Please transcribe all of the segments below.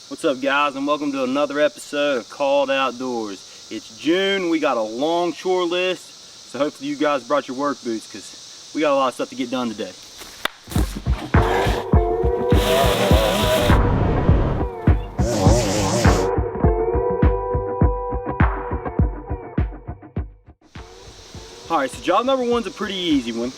What's up, guys, and welcome to another episode of Called Outdoors. It's June. We got a long chore list, so hopefully you guys brought your work boots because we got a lot of stuff to get done today. Alright, so job number one's a pretty easy one.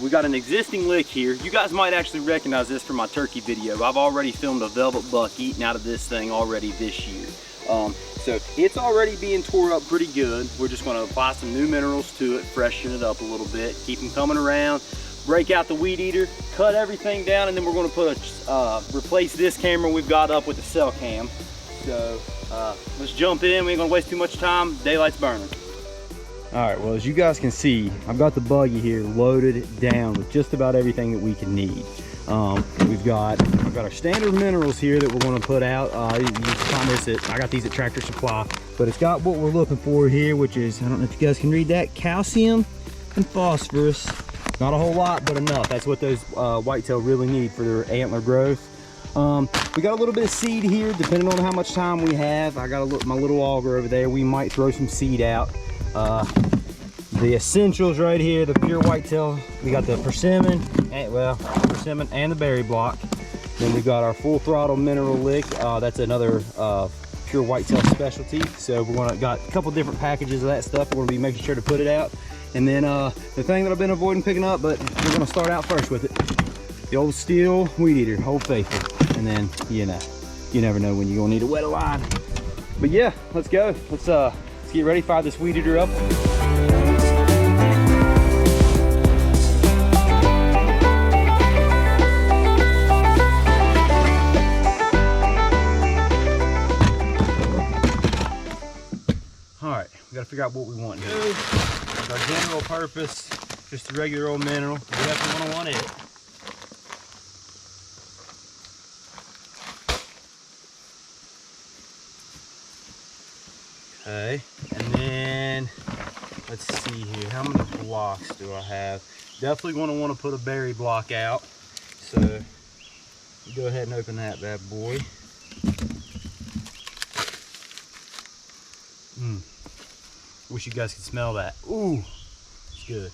We got an existing lick here. You guys might actually recognize this from my turkey video. I've already filmed a velvet buck eating out of this thing already this year. So it's already being tore up pretty good. We're just going to apply some new minerals to it, freshen it up a little bit, keep them coming around, break out the weed eater, cut everything down, and then we're going to put replace this camera we've got up with the cell cam. So let's jump in. We ain't going to waste too much time. Daylight's burning. All right, well, as you guys can see, I've got the buggy here loaded down with just about everything that we can need. I've got our standard minerals here that we're going to put out. You can find this I got these at Tractor Supply, but it's got what we're looking for here, which is, I don't know if you guys can read that, calcium and phosphorus. Not a whole lot, but enough. That's what those whitetail really need for their antler growth. We got a little bit of seed here, depending on how much time we have. I got my little auger over there. We might throw some seed out. The essentials right here, the pure whitetail. We got the persimmon, and the berry block. Then we got our full throttle mineral lick. That's another pure whitetail specialty. So we're got a couple different packages of that stuff. We're gonna be making sure to put it out. And then the thing that I've been avoiding picking up, but we're gonna start out first with it, the old steel weed eater, Old Faithful. And then you never know when you're gonna need a wet line. But yeah, let's go. Let's get ready, fire this weed eater up. All right, we gotta figure out what we want here. Our general purpose, just a regular old mineral. We definitely want it. Okay, and then let's see here, how many blocks do I have? Definitely going to want to put a berry block out, so go ahead and open that bad boy. Wish you guys could smell that. Ooh, it's good.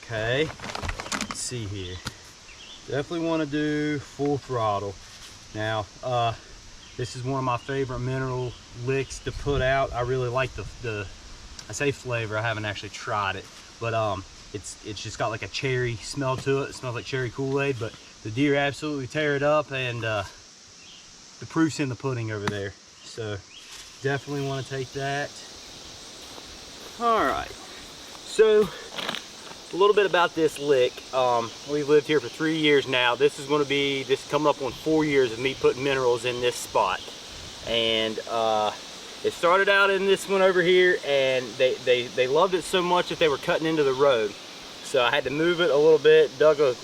Okay. See here, definitely want to do full throttle. Now this is one of my favorite mineral licks to put out. I really like the I say flavor, I haven't actually tried it, but it's just got like a cherry smell to it. It smells like cherry Kool-Aid, but the deer absolutely tear it up, and the proof's in the pudding over there. So definitely want to take that. All right, so a little bit about this lick. We've lived here for 3 years now. This is going to be coming up on 4 years of me putting minerals in this spot. And it started out in this one over here, and they loved it so much that they were cutting into the road. So I had to move it a little bit, dug a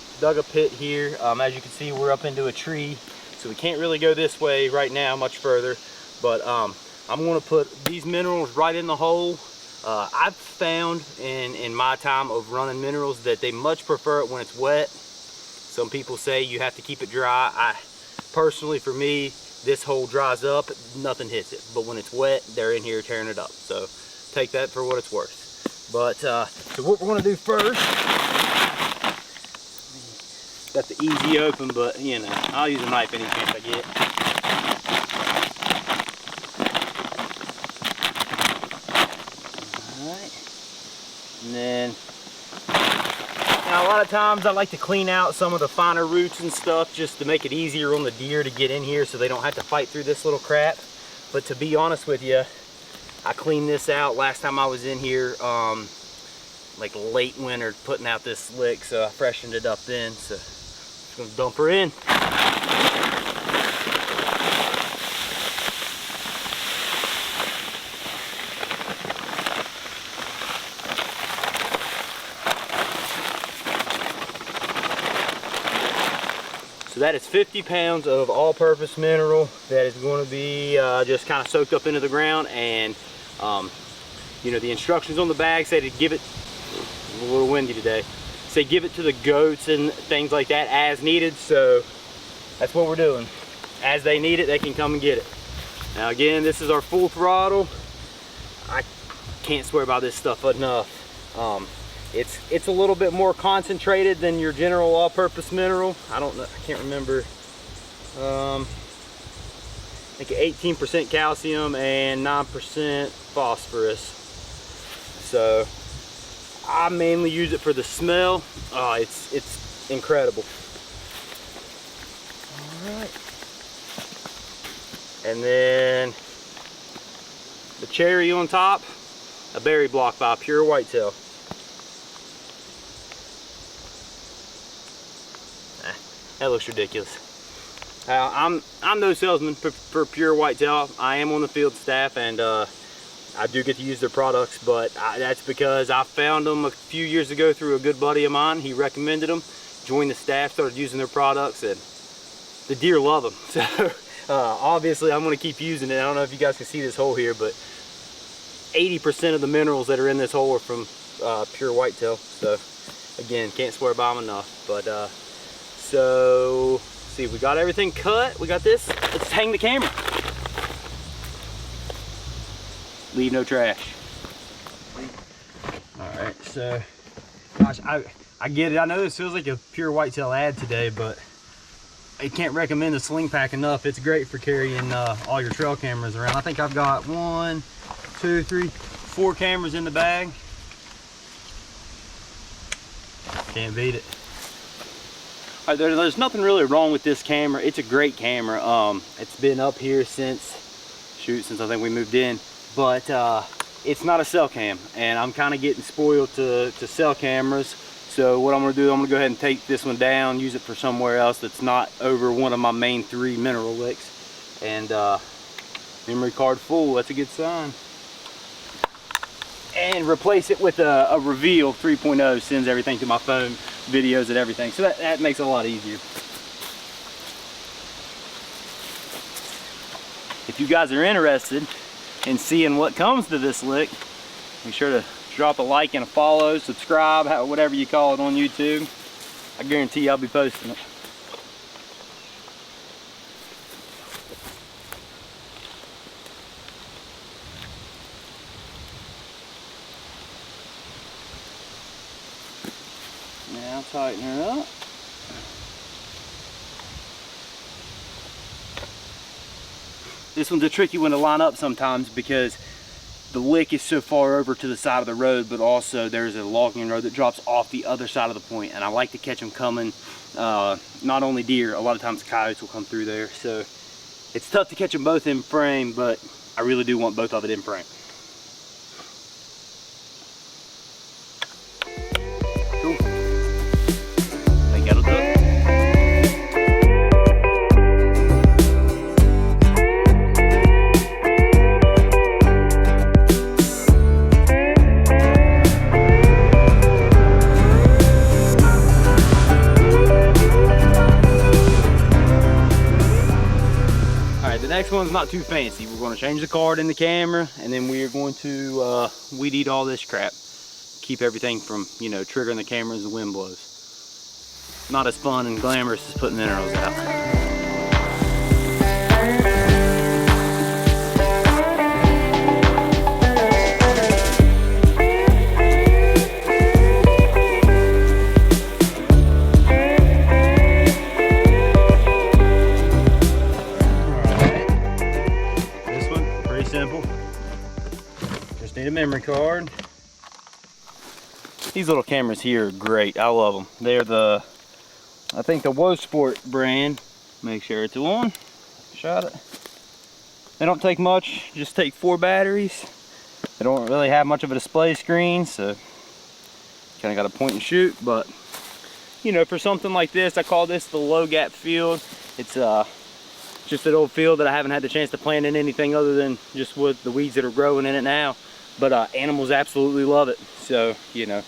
pit here. As you can see, we're up into a tree, so we can't really go this way right now much further. But I'm going to put these minerals right in the hole. I've found in my time of running minerals that they much prefer it when it's wet. Some people say you have to keep it dry. Personally, for me, this hole dries up, nothing hits it. But when it's wet, they're in here tearing it up. So take that for what it's worth. But so what we're going to do first, got the easy open, but I'll use a knife any chance I get. And then, now a lot of times I like to clean out some of the finer roots and stuff just to make it easier on the deer to get in here so they don't have to fight through this little crap. But to be honest with you, I cleaned this out last time I was in here, like late winter, putting out this lick, so I freshened it up then. So I'm gonna dump her in. So that is 50 pounds of all-purpose mineral that is going to be just kind of soaked up into the ground. And you know, the instructions on the bag say to give it a little windy today. Say give it to the goats and things like that as needed, so that's what we're doing. As they need it, they can come and get it. Now again, this is our full throttle. I can't swear by this stuff enough. It's a little bit more concentrated than your general all-purpose mineral. I don't know, I can't remember. I think 18% calcium and 9% phosphorus. So I mainly use it for the smell. It's incredible. All right. And then the cherry on top, a berry block by Pure Whitetail. That looks ridiculous. I'm no salesman for Pure Whitetail. I am on the field staff, and I do get to use their products, but that's because I found them a few years ago through a good buddy of mine. He recommended them, joined the staff, started using their products, and the deer love them. So obviously I'm going to keep using it. I don't know if you guys can see this hole here, but 80% of the minerals that are in this hole are from Pure Whitetail. So again, can't swear by them enough. But so see, we got everything cut. We got this. Let's hang the camera. Leave no trash. All right, so gosh, I get it. I know this feels like a Pure Whitetail ad today, but I can't recommend the sling pack enough. It's great for carrying all your trail cameras around. I think I've got 1, 2, 3, 4 cameras in the bag. Can't beat it. All right, there's nothing really wrong with this camera. It's a great camera. It's been up here since I think we moved in, but it's not a cell cam, and I'm kind of getting spoiled to cell cameras. So what I'm going to do, I'm going to go ahead and take this one down, use it for somewhere else that's not over one of my main 3 mineral licks. And memory card full, that's a good sign. And replace it with a Reveal 3.0, sends everything to my phone, videos and everything. So that makes it a lot easier. If you guys are interested in seeing what comes to this lick, be sure to drop a like and a follow, subscribe, whatever you call it on YouTube. I guarantee I'll be posting it. Now tighten her up. This one's a tricky one to line up sometimes because the lick is so far over to the side of the road, but also there's a logging road that drops off the other side of the point, and I like to catch them coming, not only deer, a lot of times coyotes will come through there. So it's tough to catch them both in frame, but I really do want both of it in frame. Cool. I think that'll do it. Next one's not too fancy. We're going to change the card in the camera, and then we are going to weed eat all this crap. Keep everything from, you know, triggering the camera as the wind blows. Not as fun and glamorous as putting minerals out. Simple. Just need a memory card. These little cameras here are great. I love them. They're the, I think the Wosport brand. Make sure it's on. Shot it. They don't take much. Just take 4 batteries. They don't really have much of a display screen, so kind of got to point and shoot. But you know, for something like this, I call this the low gap field. It's just an old field that I haven't had the chance to plant in anything other than just with the weeds that are growing in it now. But animals absolutely love it. So, you know,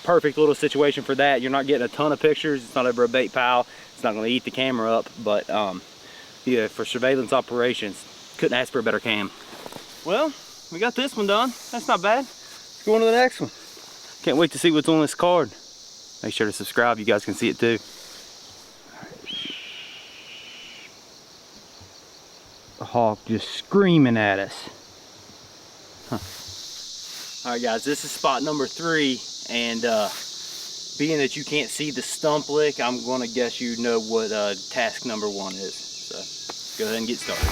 perfect little situation for that. You're not getting a ton of pictures. It's not over a bait pile. It's not going to eat the camera up. But yeah, for surveillance operations, couldn't ask for a better cam. Well, we got this one done. That's not bad. Let's go on to the next one. Can't wait to see what's on this card. Make sure to subscribe, you guys can see it too. The hawk just screaming at us. Huh. Alright guys, this is spot number 3, and being that you can't see the stump lick, I'm going to guess you know what task number 1 is. So go ahead and get started.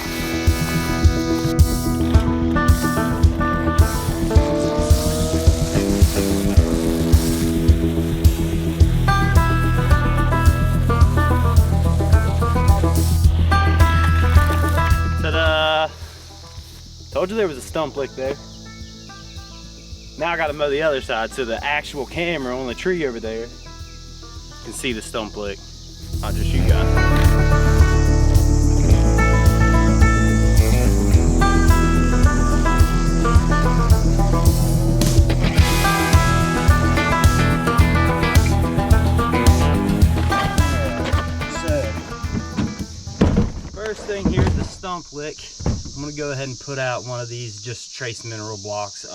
Told you there was a stump lick there. Now I gotta mow the other side so the actual camera on the tree over there can see the stump lick, not just you guys. First thing here is the stump lick. I'm gonna go ahead and put out one of these just trace mineral blocks.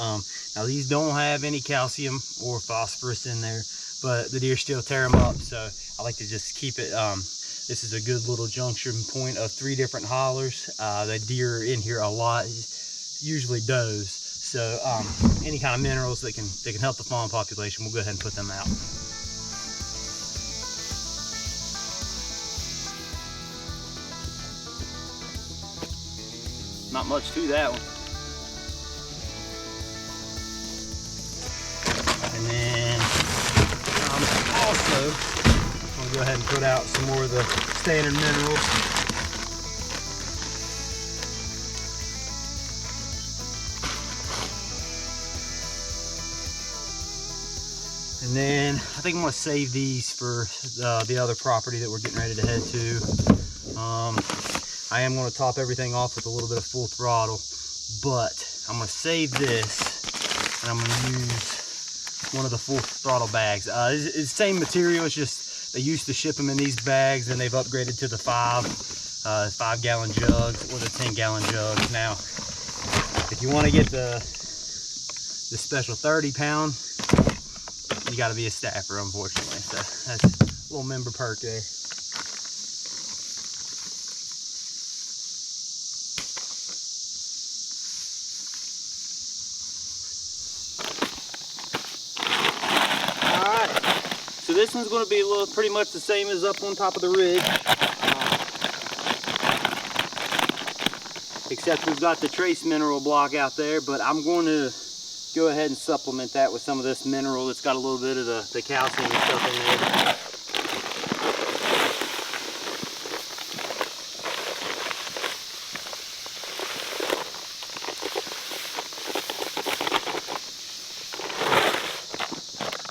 Now these don't have any calcium or phosphorus in there, but the deer still tear them up, so I like to just keep it. This is a good little junction point of 3 different hollers. The deer are in here a lot, usually does. So any kind of minerals that can help the fawn population, we'll go ahead and put them out. Not much to that one. And then also I'm gonna go ahead and put out some more of the standard minerals. And then I think I'm gonna save these for the other property that we're getting ready to head to. I am going to top everything off with a little bit of full throttle, but I'm going to save this and I'm going to use one of the full throttle bags. It's the same material, it's just they used to ship them in these bags and they've upgraded to the 5-gallon jugs or the 10-gallon jugs. Now, if you want to get the special 30-pound, you got to be a staffer, unfortunately. So that's a little member perk there. So this one's going to be pretty much the same as up on top of the ridge, except we've got the trace mineral block out there, but I'm going to go ahead and supplement that with some of this mineral that's got a little bit of the calcium and stuff in there.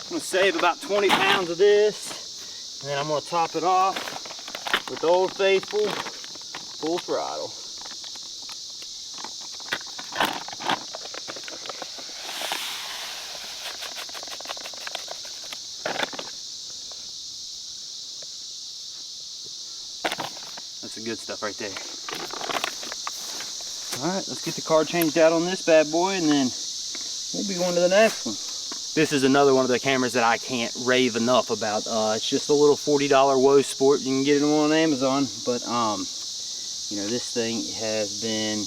I'm going to save about 20 pounds of this, and then I'm going to top it off with the Old Faithful full throttle. That's the good stuff right there. Alright, let's get the card changed out on this bad boy, and then we'll be on to the next one. This is another one of the cameras that I can't rave enough about. It's just a little $40 Woe Sport. You can get it on Amazon, but you know, this thing has been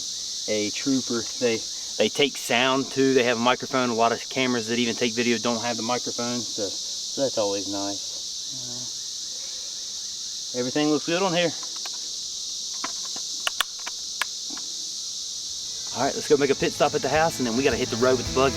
a trooper. They take sound too. They have a microphone. A lot of cameras that even take video don't have the microphone, so that's always nice. Everything looks good on here. All right, let's go make a pit stop at the house, and then we got to hit the road with the buggy.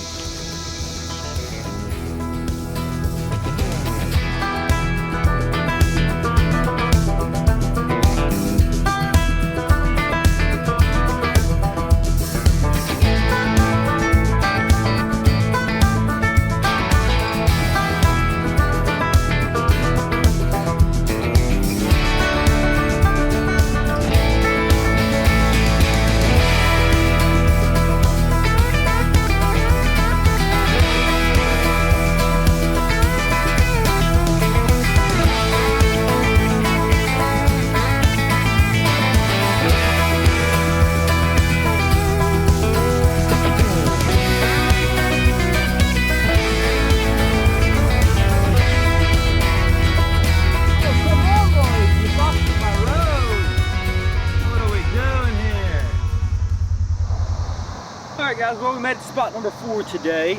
I'm at spot number 4 today.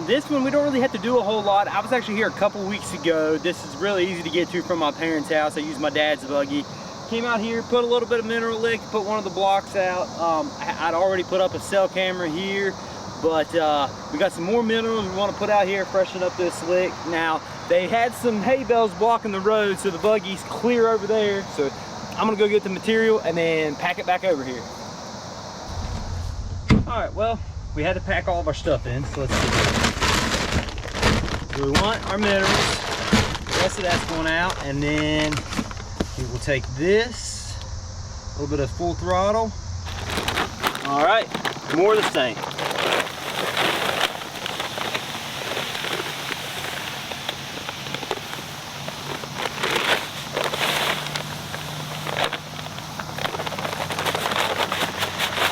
This one we don't really have to do a whole lot. I was actually here a couple weeks ago. This is really easy to get to from my parents' house. I used my dad's buggy. Came out here, put a little bit of mineral lick, put one of the blocks out. I'd already put up a cell camera here, but we got some more minerals we want to put out here, freshen up this lick. Now, they had some hay bales blocking the road, so the buggy's clear over there. So I'm gonna go get the material and then pack it back over here. All right, well, we had to pack all of our stuff in, so let's do it. So we want our minerals, the rest of that's going out, and then we will take this, a little bit of full throttle. All right, more of the same.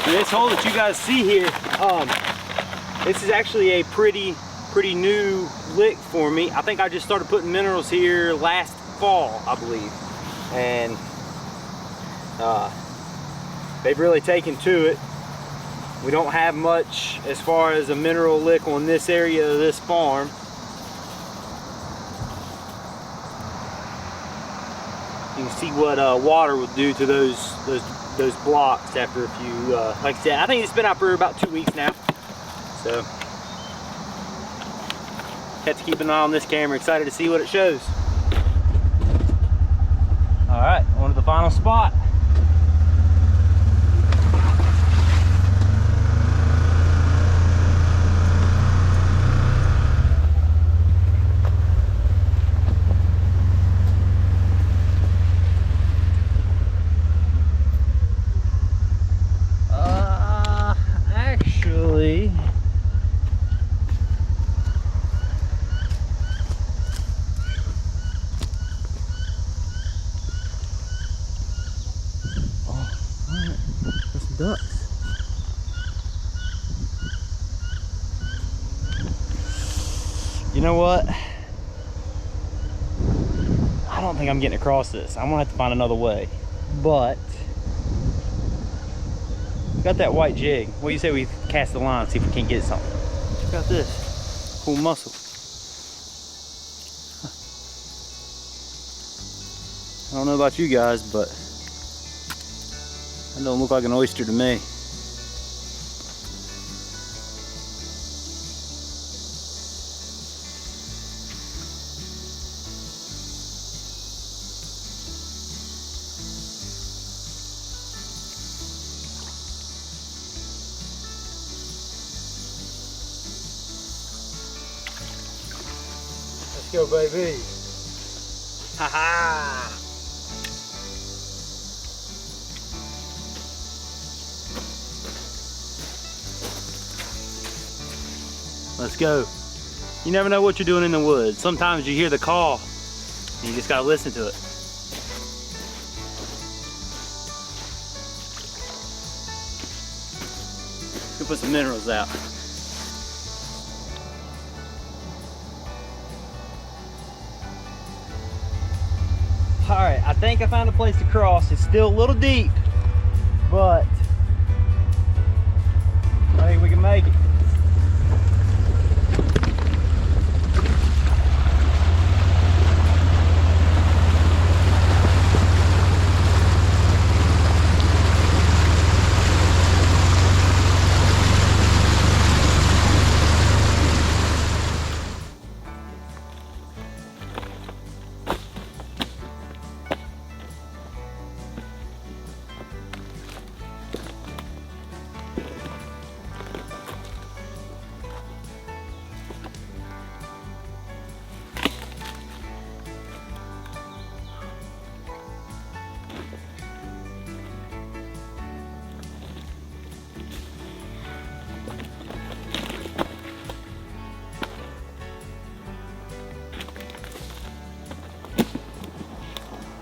This hole that you guys see here, this is actually a pretty new lick for me. I think I just started putting minerals here last fall, I believe, and they've really taken to it. We don't have much as far as a mineral lick on this area of this farm. You can see what water will do to those blocks after a few, like I said, I think it's been out for about 2 weeks now. So, have to keep an eye on this camera, excited to see what it shows. All right, on to the final spot. Actually, ducks. You know what? I don't think I'm getting across this. I'm gonna have to find another way. But got that white jig. What do you say we cast the line, see if we can get something? Check out this cool mussel. I don't know about you guys, but that don't look like an oyster to me. Let's go, baby. Ha ha. Let's go. You never know what you're doing in the woods. Sometimes you hear the call and you just gotta listen to it. Let's go put some minerals out. All right, I think I found a place to cross. It's still a little deep, but I think we can make it.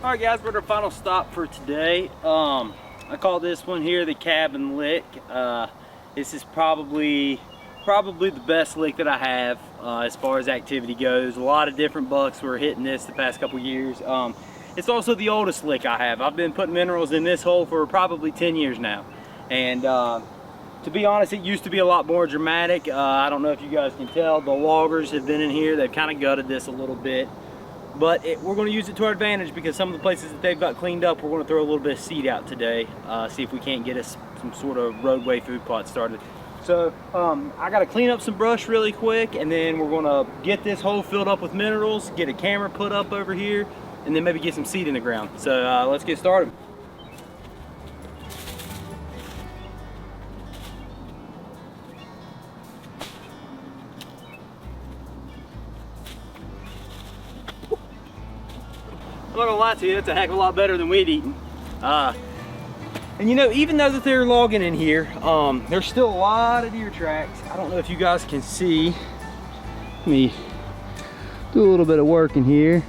Alright guys, we're at our final stop for today. I call this one here the cabin lick. This is probably the best lick that I have as far as activity goes. A lot of different bucks were hitting this the past couple years. It's also the oldest lick I have. I've been putting minerals in this hole for probably 10 years now. And To be honest, it used to be a lot more dramatic. I don't know if you guys can tell, the loggers have been in here. They've kind of gutted this a little bit. But we're going to use it to our advantage because some of the places that they've got cleaned up, we're going to throw a little bit of seed out today. See if we can't get us some sort of roadway food plot started. So I got to clean up some brush really quick, and then we're going to get this hole filled up with minerals, get a camera put up over here, and then maybe get some seed in the ground. So let's get started. I'm not gonna lie to you, that's a heck of a lot better than we'd eaten. And you know, even though that they're logging in here, there's still a lot of deer tracks. I don't know if you guys can see. Let me do a little bit of work in here.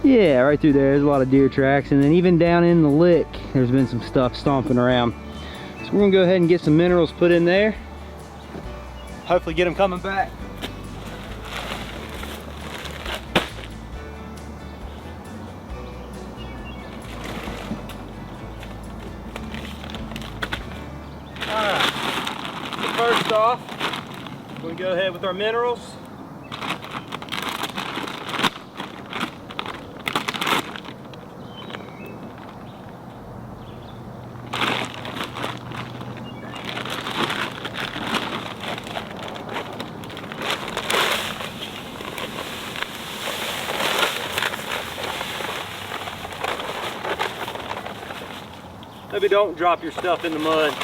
Yeah, right through there, there's a lot of deer tracks. And then even down in the lick, there's been some stuff stomping around. So we're gonna go ahead and get some minerals put in there. Hopefully get them coming back. First off, we're going to go ahead with our minerals. Maybe don't drop your stuff in the mud.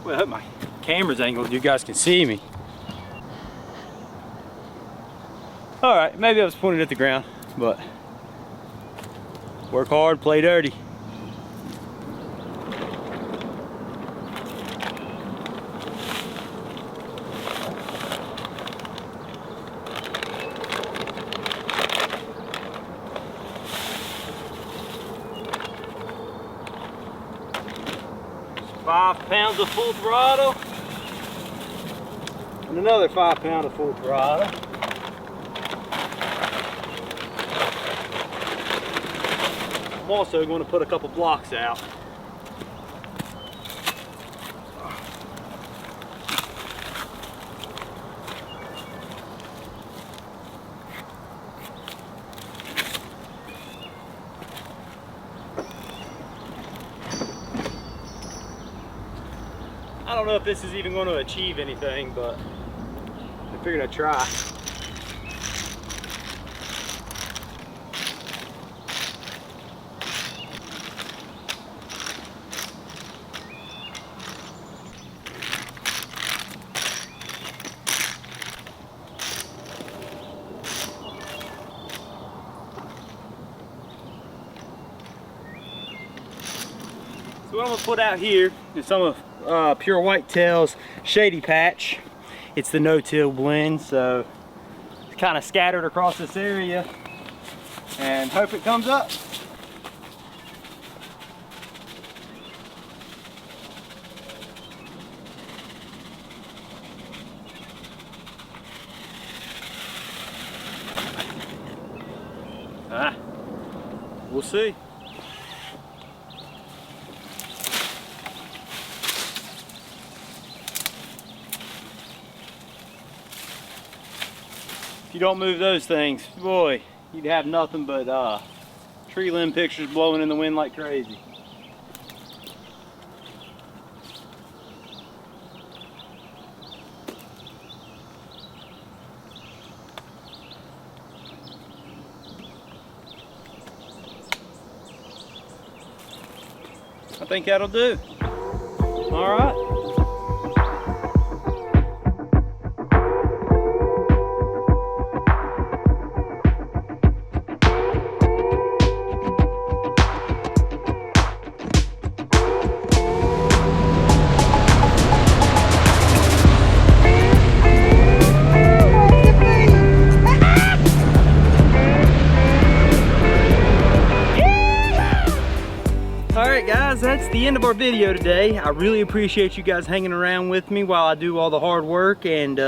Well, I hope my camera's angled, you guys can see me. All right, maybe I was pointing at the ground, but work hard, play dirty. Five pounds of full throttle, and another 5 pounds of full throttle. I'm also going to put a couple blocks out. I don't know if this is even going to achieve anything, but I figured I'd try. So what I'm going to put out here is some of Pure Whitetail's Shady Patch. It's the no-till blend, so it's kind of scattered across this area, and hope it comes up. We'll see. If you don't move those things, boy, you'd have nothing but tree limb pictures blowing in the wind like crazy. I think that'll do. All right. Alright guys, that's the the end of our video today. I really appreciate you guys hanging around with me while I do all the hard work and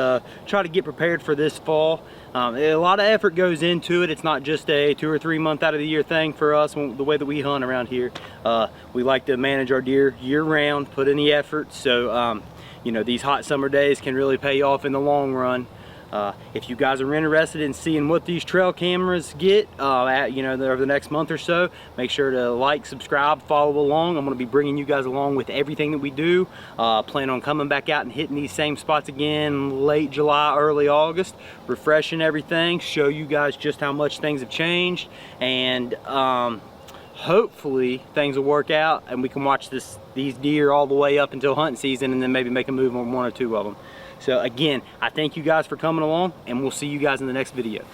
try to get prepared for this fall. A lot of effort goes into it. It's not just a 2 or 3 month out of the year thing for us. The way that we hunt around here, we like to manage our deer year round, put in the effort, so you know, these hot summer days can really pay off in the long run. If you guys are interested in seeing what these trail cameras get over the next month or so, make sure to like, subscribe, follow along. I'm going to be bringing you guys along with everything that we do. Plan on coming back out and hitting these same spots again late July, early August, refreshing everything, show you guys just how much things have changed, and hopefully things will work out and we can watch these deer all the way up until hunting season, and then maybe make a move on 1 or 2 of them. So again, I thank you guys for coming along, and we'll see you guys in the next video.